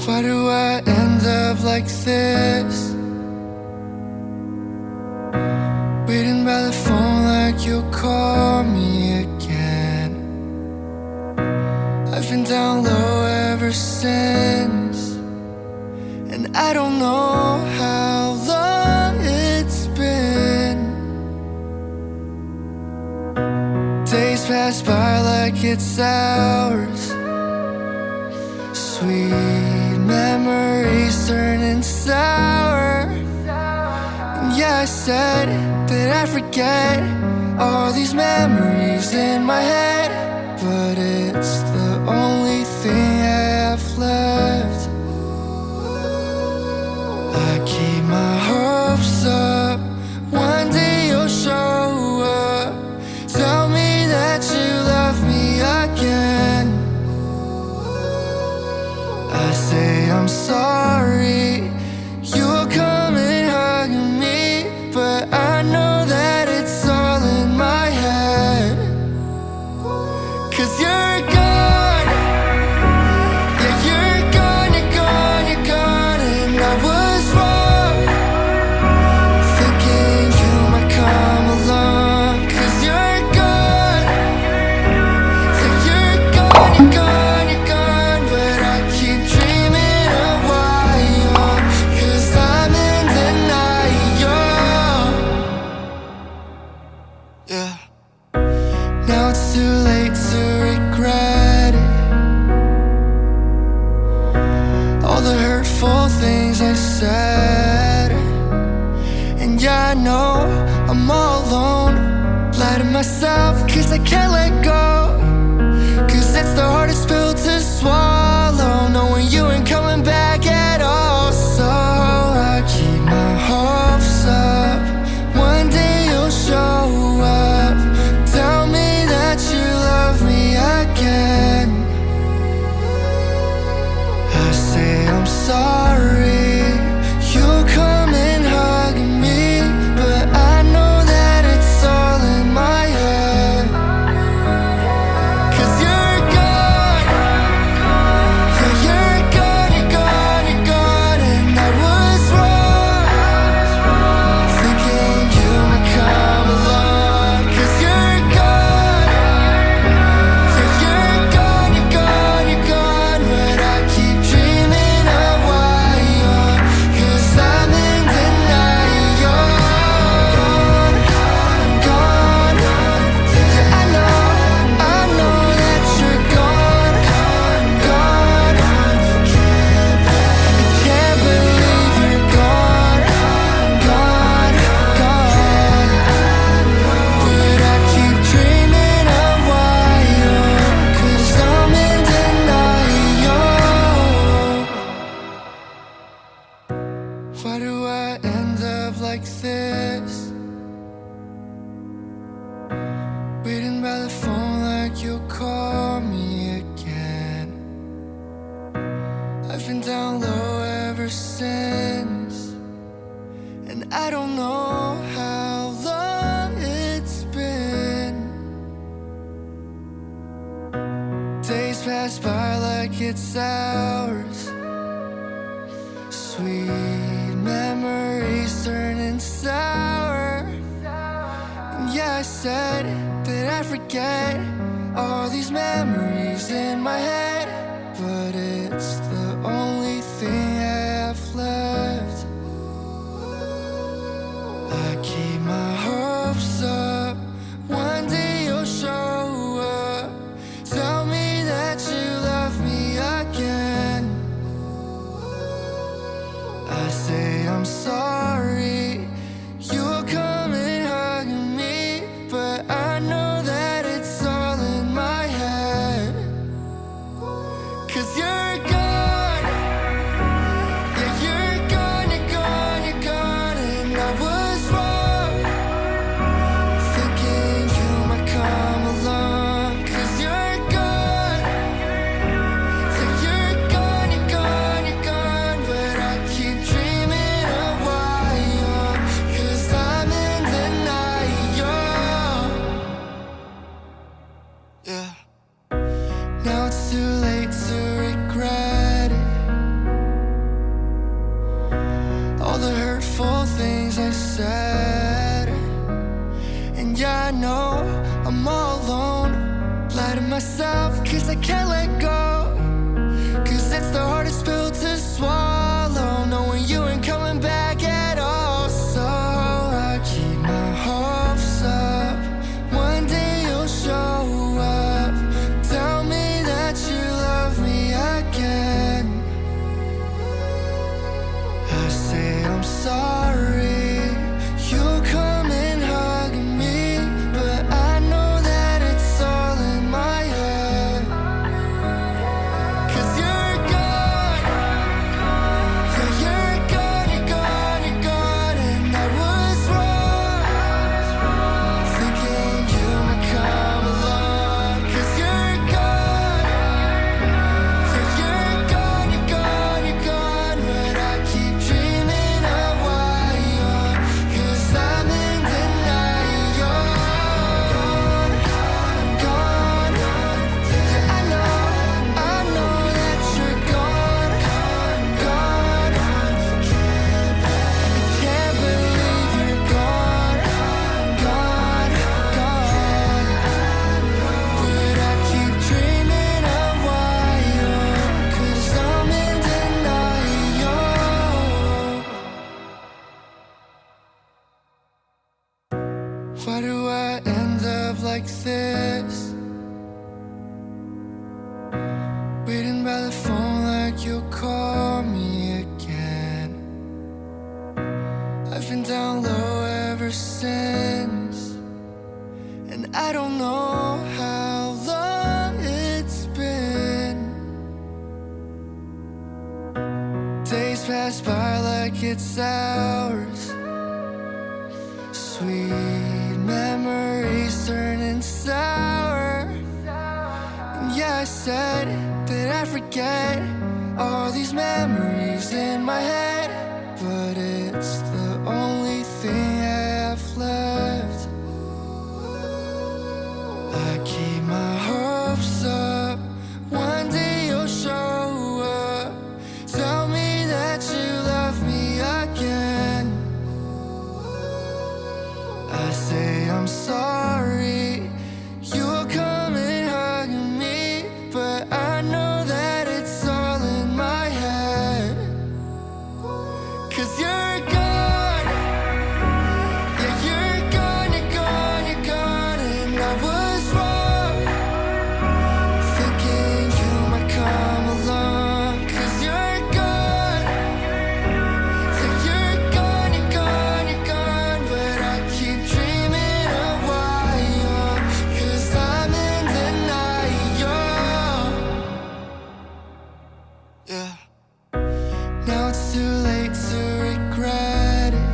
Why do I end up like this? Waiting by the phone like you'll call me again. I've been down low ever since, and I don't know how long it's been. Days pass by like it's hours. Sweet memories turning sour. And yeah, I said that I'd forget all these memories in my head, but it's the only thing I have left. I keep my hopes up, one day you'll show up. Tell me that you love me again. I say I'm sorry, you'll come and hug me, but I know that it's all in my head. 'Cause you're gone, yeah, you're gone, you're gone, you're gone. And I was wrong, thinking you might come along. 'Cause you're gone, yeah, you're gone, you're gone, you're gone. But I keep dreaming of why you're, 'cause I'm in denial. Yeah. Now it's too late to regret it. All the hurtful things I said. And yeah, I know I'm all alone. Lie to myself 'cause I can't let go. 'Cause it's the hardest pill to swallow, knowing you ain't coming back at all. So I keep my hopes up, one day you'll show up. Tell me that you love me again. I say I'm sorry, you'll come and hug me, but I know that it's all in my head. 'Cause you're gone, yeah, you're gone, you're gone, you're gone. And I was wrong, thinking you might come along. 'Cause you're gone, yeah, you're gone, you're gone, you're gone. But I keep dreaming of why you're, 'cause I'm in denial. Gone, gone, yeah, I know that you're gone, gone. I can't believe you're gone, gone, gone. But I keep dreaming of why you're, 'cause I'm in denial. Why do I end up like this? Waiting by the phone like you'll call me again. I've been down low ever since, and I don't know how long it's been. Days pass by like it's hours. Sweet memories turning sour. And yeah, I said that I'd forget all these memories in my head, but it's the only thing I have left. I keep my hopes up, one day you'll show up. Tell me that you love me again. I say I'm sorry, you'll come and hug me, but I know that it's all in my head. 'Cause you're gone, yeah, you're gone, you're gone, you're gone. And I was wrong, thinking you might come along. 'Cause you're gone, yeah, you're gone, you're gone, you're gone. But I keep dreaming of why ever since. And I don't know how long it's been. Days pass by like it's hours. Sweet memories turning sour. And yeah, I said that I'd forget all these memories in my head, but it's the only thing I have left. I keep my hopes up, one day you'll show up. Tell me that you love me again. I say I'm sorry, you'll come and hug me, but I know that it's all in my head. 'Cause you're gone, yeah, you're gone, you're gone, you're gone. And I was wrong, thinking you might come along. 'Cause you're gone, yeah, you're gone, you're gone, you're gone. But I keep dreaming of why, 'cause I'm in denial. Yeah. Now it's too late to regret it.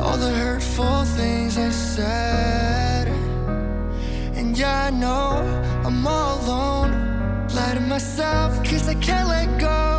All the hurtful things I said. And yeah, I know I'm all alone. Lie to myself 'cause I can't let go.